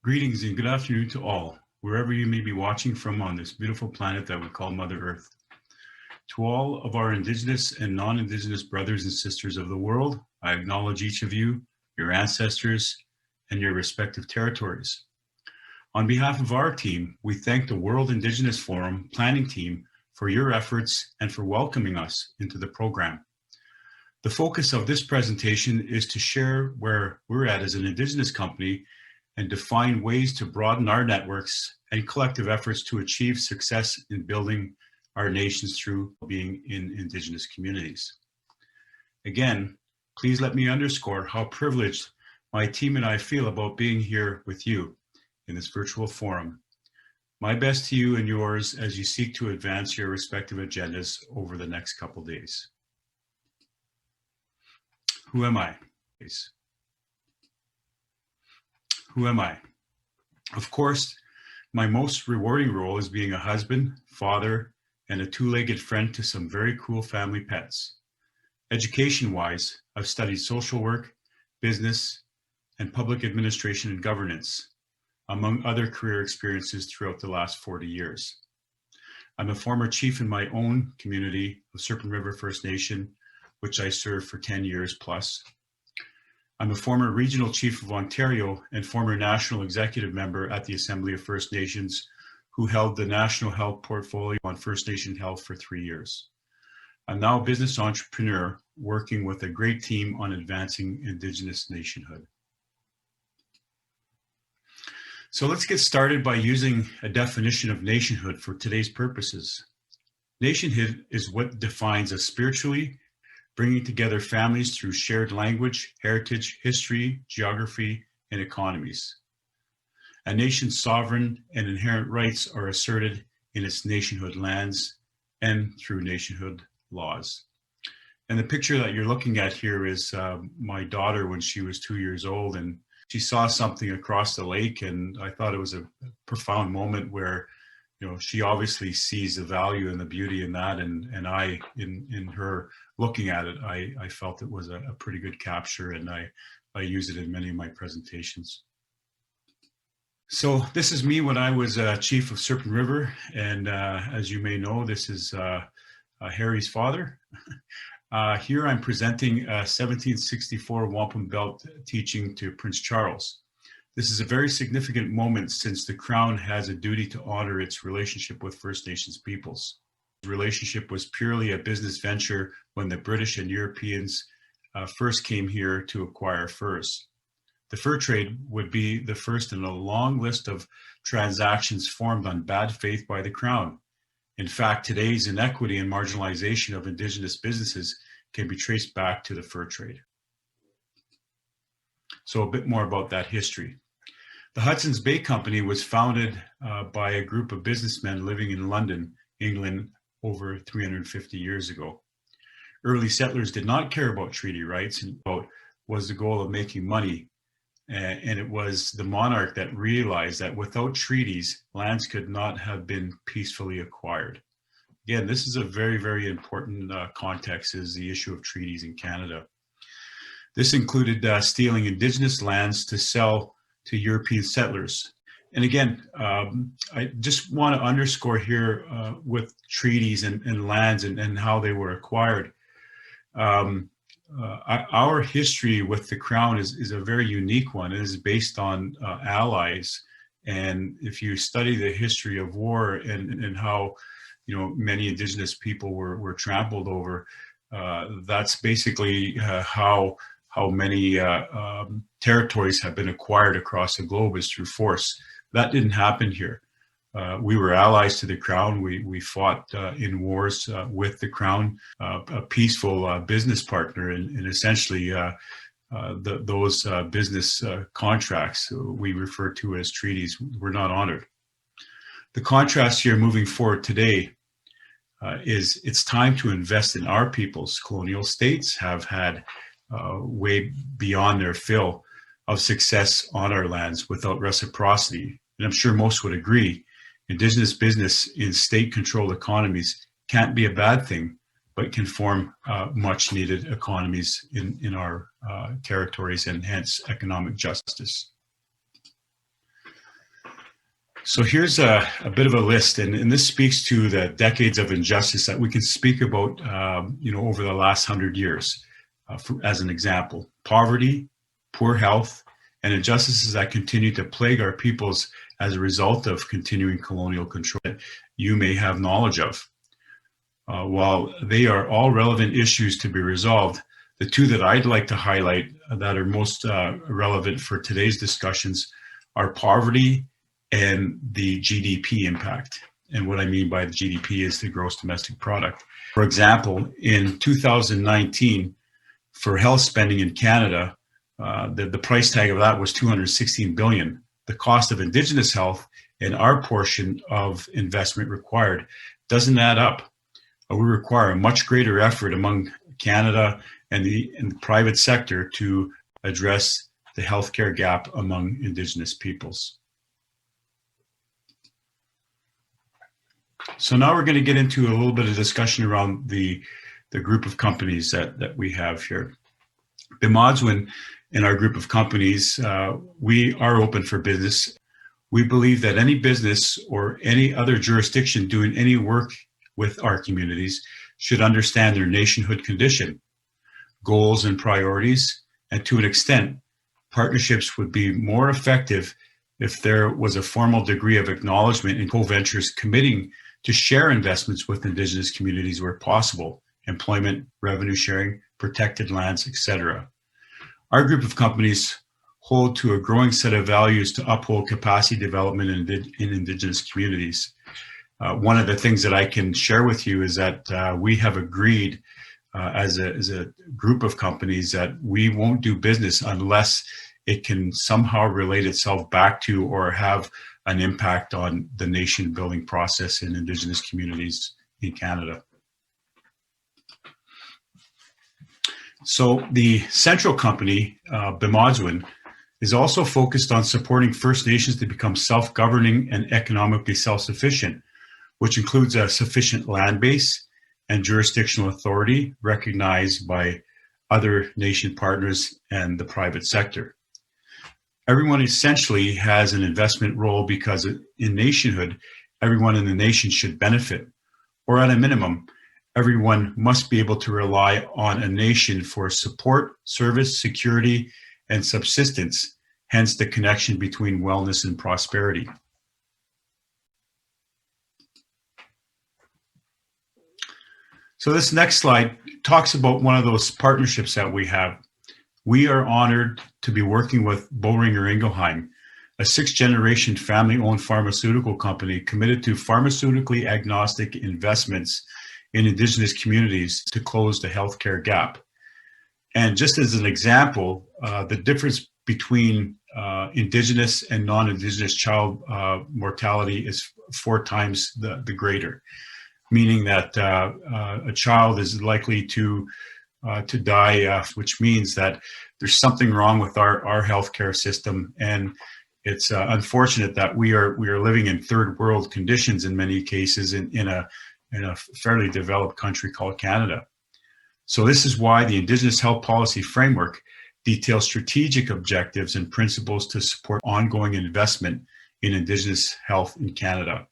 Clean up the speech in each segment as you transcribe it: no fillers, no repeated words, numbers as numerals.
Greetings and good afternoon to all, wherever you may be watching from on this beautiful planet that we call Mother Earth. To all of our Indigenous and non-Indigenous brothers and sisters of the world, I acknowledge each of you, your ancestors, and your respective territories. On behalf of our team, we thank the World Indigenous Forum planning team for your efforts and for welcoming us into the program. The focus of this presentation is to share where we're at as an Indigenous company and define ways to broaden our networks and collective efforts to achieve success in building our nations through being in Indigenous communities. Again, please let me underscore how privileged my team and I feel about being here with you in this virtual forum. My best to you and yours as you seek to advance your respective agendas over the next couple days. Who am I? Who am I? Of course, my most rewarding role is being a husband, father, and a two-legged friend to some very cool family pets. Education-wise, I've studied social work, business, and public administration and governance, among other career experiences throughout the last 40 years. I'm a former chief in my own community of Serpent River First Nation, which I served for 10 years plus. I'm a former regional chief of Ontario and former national executive member at the Assembly of First Nations, who held the national health portfolio on First Nation health for 3 years. I'm now a business entrepreneur working with a great team on advancing Indigenous nationhood. So let's get started by using a definition of nationhood for today's purposes. Nationhood is what defines us spiritually, bringing together families through shared language, heritage, history, geography, and economies. A nation's sovereign and inherent rights are asserted in its nationhood lands and through nationhood laws. And the picture that you're looking at here is my daughter when she was 2 years old, and she saw something across the lake, and I thought it was a profound moment where, she obviously sees the value and the beauty in that, and I, in her looking at it, I felt it was a pretty good capture, and I use it in many of my presentations. So this is me when I was chief of Serpent River, and as you may know, this is Harry's father. Here I'm presenting a 1764 wampum belt teaching to Prince Charles. This is a very significant moment since the Crown has a duty to honor its relationship with First Nations peoples. The relationship was purely a business venture when the British and Europeans first came here to acquire furs. The fur trade would be the first in a long list of transactions formed on bad faith by the Crown. In fact, today's inequity and marginalization of Indigenous businesses can be traced back to the fur trade. So a bit more about that history. The Hudson's Bay Company was founded by a group of businessmen living in London, England, over 350 years ago. Early settlers did not care about treaty rights, and was the goal of making money. And it was the monarch that realized that without treaties, lands could not have been peacefully acquired. Again, this is a very, very important context, is the issue of treaties in Canada. This included stealing Indigenous lands to sell to European settlers. And again, I just want to underscore here with treaties and lands and how they were acquired. Our history with the Crown is a very unique one. It is based on allies. And if you study the history of war and how many Indigenous people were trampled over, that's basically how many territories have been acquired across the globe is through force. That didn't happen here. We were allies to the Crown. We fought in wars with the Crown, a peaceful business partner, and essentially those business contracts we refer to as treaties were not honored. The contrast here moving forward today is it's time to invest in our peoples. Colonial states have had way beyond their fill of success on our lands without reciprocity. And I'm sure most would agree, Indigenous business in state-controlled economies can't be a bad thing, but can form much needed economies in our territories and hence economic justice. So here's a bit of a list, and this speaks to the decades of injustice that we can speak about, over the last 100 years, as an example. Poverty, poor health, and injustices that continue to plague our peoples as a result of continuing colonial control that you may have knowledge of. While they are all relevant issues to be resolved, the two that I'd like to highlight that are most relevant for today's discussions are poverty and the GDP impact. And what I mean by the GDP is the gross domestic product. For example, in 2019, for health spending in Canada, the price tag of that was $216 billion. The cost of Indigenous health and our portion of investment required doesn't add up. We require a much greater effort among Canada and the private sector to address the healthcare gap among Indigenous peoples. So now we're going to get into a little bit of discussion around the group of companies that we have here. Bimaadzwim, in our group of companies, we are open for business. We believe that any business or any other jurisdiction doing any work with our communities should understand their nationhood condition, goals and priorities, and to an extent, partnerships would be more effective if there was a formal degree of acknowledgement in co-ventures committing to share investments with Indigenous communities where possible, employment, revenue sharing, protected lands, etc. Our group of companies hold to a growing set of values to uphold capacity development in Indigenous communities. One of the things that I can share with you is that we have agreed as a group of companies that we won't do business unless it can somehow relate itself back to or have an impact on the nation building process in Indigenous communities in Canada. So the central company, Bimaadzwim, is also focused on supporting First Nations to become self-governing and economically self-sufficient, which includes a sufficient land base and jurisdictional authority recognized by other nation partners and the private sector. Everyone essentially has an investment role because in nationhood, everyone in the nation should benefit, or at a minimum, everyone must be able to rely on a nation for support, service, security, and subsistence, hence the connection between wellness and prosperity. So this next slide talks about one of those partnerships that we have. We are honored to be working with Boehringer Ingelheim, a sixth-generation family-owned pharmaceutical company committed to pharmaceutically agnostic investments in Indigenous communities to close the healthcare gap. And just as an example, the difference between Indigenous and non-Indigenous child mortality is 4 times the greater, meaning that a child is likely to die, which means that there's something wrong with our healthcare system, and it's unfortunate that we are living in third world conditions in many cases in a fairly developed country called Canada. So this is why the Indigenous Health Policy Framework details strategic objectives and principles to support ongoing investment in Indigenous health in Canada.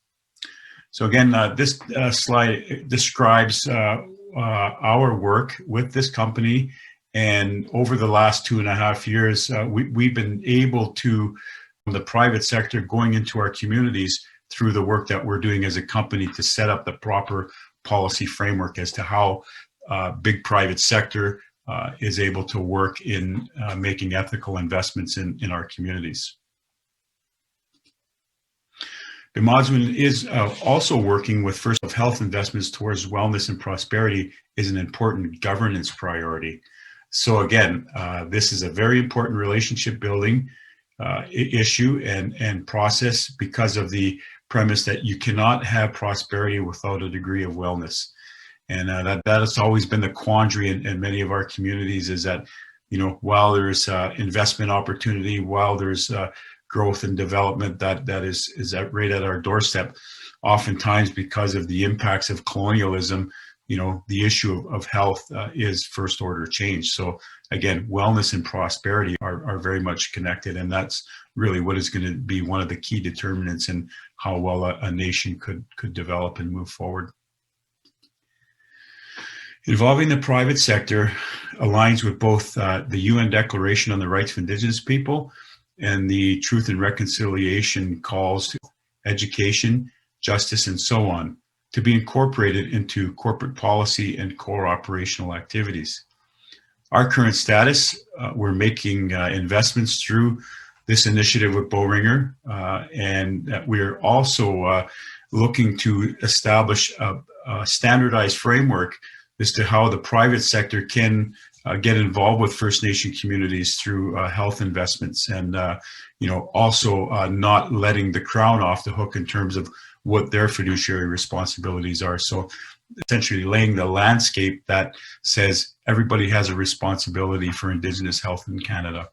So again, this slide describes our work with this company, and over the last 2.5 years, we've been able to, from the private sector, going into our communities through the work that we're doing as a company to set up the proper policy framework as to how big private sector is able to work in making ethical investments in our communities. Bimaadzwim is also working with First of Health investments towards wellness and prosperity is an important governance priority. So again, this is a very important relationship building issue and process because of the premise that you cannot have prosperity without a degree of wellness. And that has always been the quandary in many of our communities, is that, while there's investment opportunity, while there's growth and development that is right at our doorstep, oftentimes because of the impacts of colonialism, the issue of health is first order change. So again, wellness and prosperity are very much connected, and that's really what is going to be one of the key determinants in how well a nation could develop and move forward. Involving the private sector aligns with both the UN Declaration on the Rights of Indigenous People and the Truth and Reconciliation calls to education, justice, and so on, to be incorporated into corporate policy and core operational activities. Our current status, we're making investments through this initiative with Boehringer, and we're also looking to establish a standardized framework as to how the private sector can get involved with First Nation communities through health investments, and also not letting the Crown off the hook in terms of what their fiduciary responsibilities are. So essentially laying the landscape that says everybody has a responsibility for Indigenous health in Canada.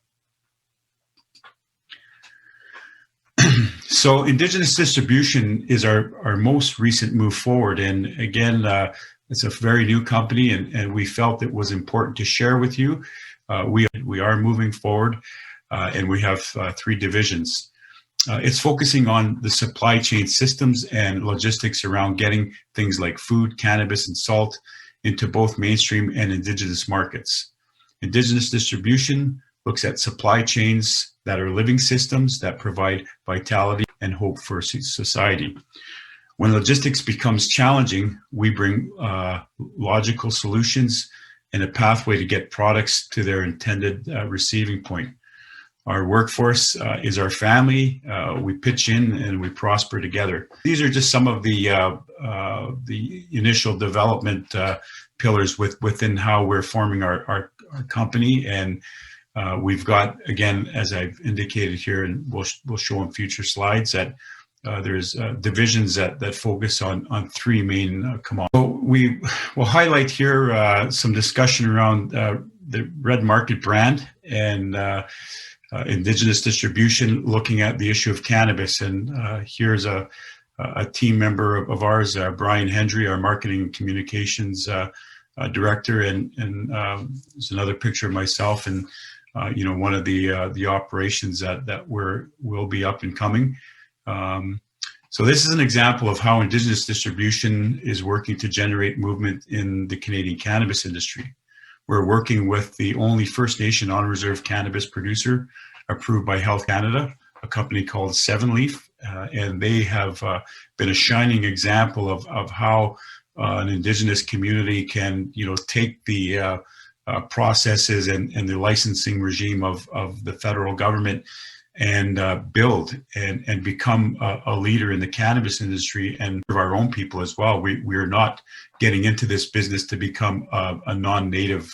So Indigenous distribution is our most recent move forward. And again, it's a very new company, and we felt it was important to share with you. We are moving forward, and we have 3 divisions. It's focusing on the supply chain systems and logistics around getting things like food, cannabis, and salt into both mainstream and Indigenous markets. Indigenous distribution looks at supply chains that are living systems that provide vitality and hope for society. When logistics becomes challenging, we bring logical solutions and a pathway to get products to their intended receiving point. Our workforce is our family. We pitch in and we prosper together. These are just some of the initial development pillars within how we're forming our company. And we've got, again, as I've indicated here, and we'll show in future slides, that there's divisions that focus on 3 main commodities. So we will highlight here some discussion around the Red Market brand and Indigenous distribution, looking at the issue of cannabis. And here's a team member of ours, Brian Hendry, our marketing and communications director, and there's another picture of myself and one of the operations that will be up and coming. So this is an example of how Indigenous distribution is working to generate movement in the Canadian cannabis industry. We're working with the only First Nation on-reserve cannabis producer approved by Health Canada, a company called Seven Leaf, and they have been a shining example of how an Indigenous community can, take the processes and the licensing regime of the federal government and build and become a leader in the cannabis industry and of our own people as well. We are not getting into this business to become a non-native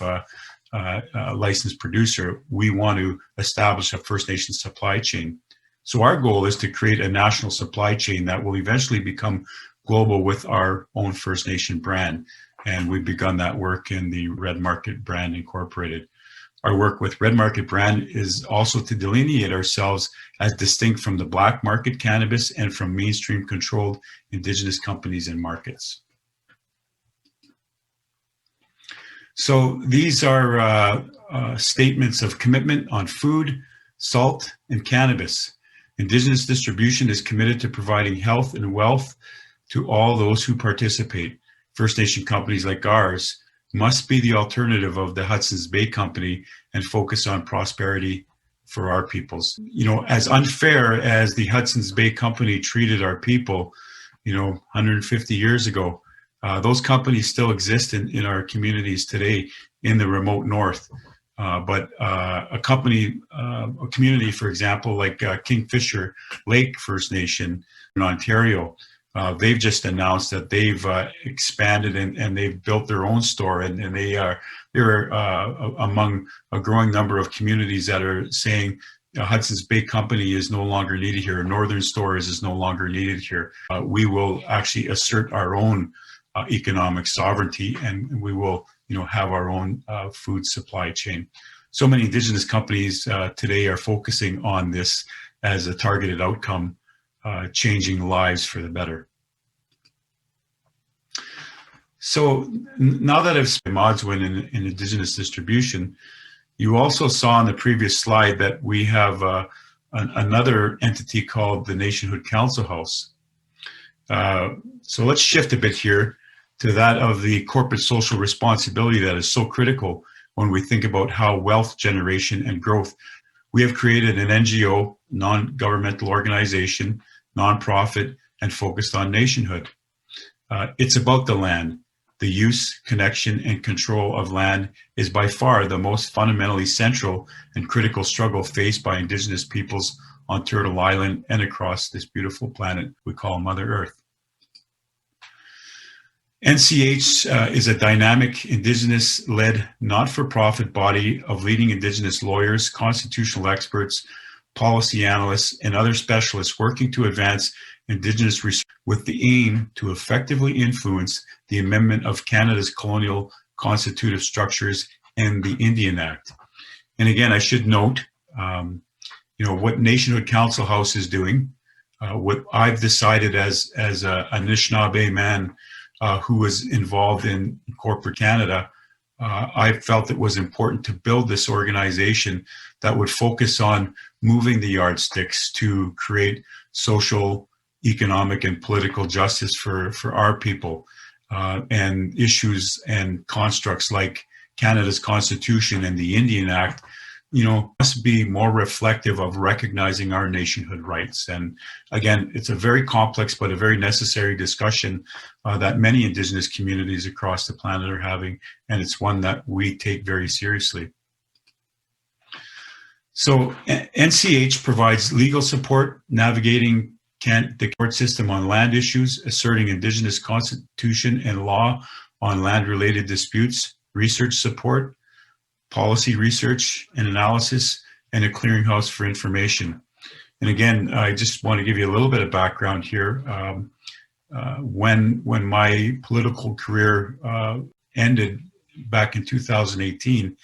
licensed producer. We want to establish a First Nation supply chain. So our goal is to create a national supply chain that will eventually become global with our own First Nation brand. And we've begun that work in the Red Market brand incorporated. Our work with Red Market brand is also to delineate ourselves as distinct from the black market cannabis and from mainstream controlled Indigenous companies and markets. So these are statements of commitment on food, salt, and cannabis. Indigenous distribution is committed to providing health and wealth to all those who participate. First Nation companies like ours must be the alternative of the Hudson's Bay Company and focus on prosperity for our peoples. As unfair as the Hudson's Bay Company treated our people, 150 years ago, those companies still exist in our communities today in the remote north. But a community, for example, like Kingfisher Lake First Nation in Ontario, they've just announced that they've expanded and they've built their own store, and they're among a growing number of communities that are saying Hudson's Bay Company is no longer needed here. Northern Stores is no longer needed here. We will actually assert our own economic sovereignty, and we will, have our own food supply chain. So many Indigenous companies today are focusing on this as a targeted outcome, changing lives for the better. So now that I've spent Bimaadzwim in Indigenous distribution, you also saw on the previous slide that we have another entity called the Nationhood Council House. So let's shift a bit here to that of the corporate social responsibility that is so critical when we think about how wealth generation and growth. We have created an NGO, non-governmental organization, nonprofit, and focused on nationhood. It's about the land. The use, connection, and control of land is by far the most fundamentally central and critical struggle faced by Indigenous peoples on Turtle Island and across this beautiful planet we call Mother Earth. NCH is a dynamic, Indigenous-led, not-for-profit body of leading Indigenous lawyers, constitutional experts, policy analysts, and other specialists working to advance Indigenous research with the aim to effectively influence the amendment of Canada's colonial constitutive structures and the Indian Act. And again, I should note, what Nationhood Council House is doing, what I've decided as a Anishinaabe man who was involved in corporate Canada, I felt it was important to build this organization that would focus on moving the yardsticks to create social, economic, and political justice for our people, and issues and constructs like Canada's Constitution and the Indian Act, must be more reflective of recognizing our nationhood rights. And again, it's a very complex but a very necessary discussion that many Indigenous communities across the planet are having, and it's one that we take very seriously. So NCH provides legal support, navigating the court system on land issues, asserting Indigenous constitution and law on land-related disputes, research support, policy research and analysis, and a clearinghouse for information. And again, I just want to give you a little bit of background here. When my political career ended back in 2018,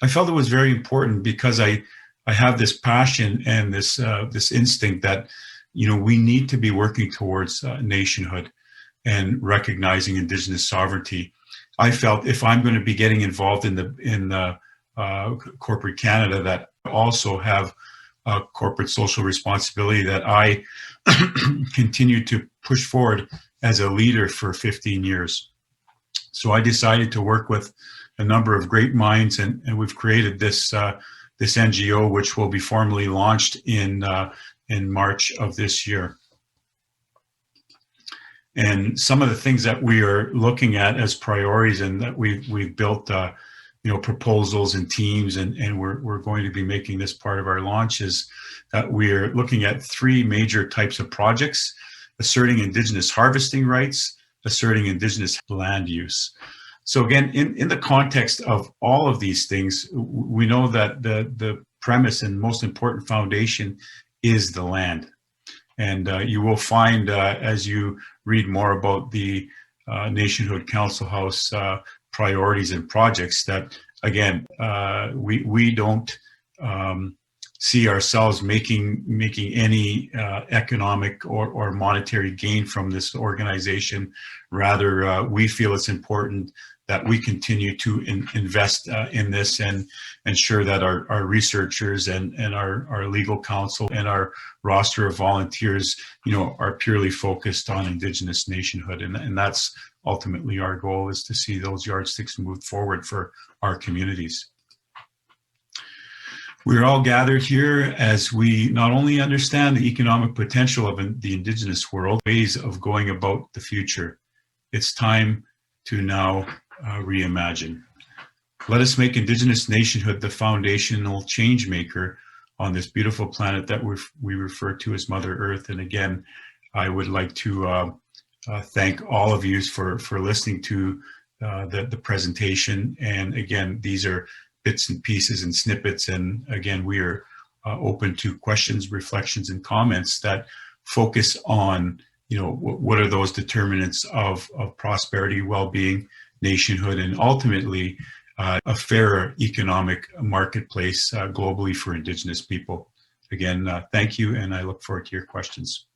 I felt it was very important because I have this passion and this instinct that we need to be working towards nationhood and recognizing Indigenous sovereignty. I felt if I'm going to be getting involved in corporate Canada, that I also have corporate social responsibility that I continue to push forward as a leader for 15 years. So I decided to work with a number of great minds, and we've created this NGO, which will be formally launched in March of this year. And some of the things that we are looking at as priorities, and that we've built proposals and teams, and we're going to be making this part of our launch, is that we're looking at 3 major types of projects: asserting Indigenous harvesting rights, asserting Indigenous land use. So again, in the context of all of these things, we know that the premise and most important foundation is the land. And you will find as you read more about the Nationhood Council House priorities and projects that, again, we don't see ourselves making any economic or monetary gain from this organization. Rather, we feel it's important that we continue to invest in this and ensure that our researchers and our legal counsel and our roster of volunteers, are purely focused on Indigenous nationhood. And that's ultimately our goal, is to see those yardsticks move forward for our communities. We're all gathered here as we not only understand the economic potential of the Indigenous world, ways of going about the future. It's time to now reimagine. Let us make Indigenous nationhood the foundational change maker on this beautiful planet that we refer to as Mother Earth. And again, I would like to thank all of you for listening to the presentation. And again, these are bits and pieces and snippets. And again, we are open to questions, reflections, and comments that focus on, what are those determinants of prosperity, well-being, nationhood, and ultimately a fairer economic marketplace globally for Indigenous people. Again, thank you, and I look forward to your questions.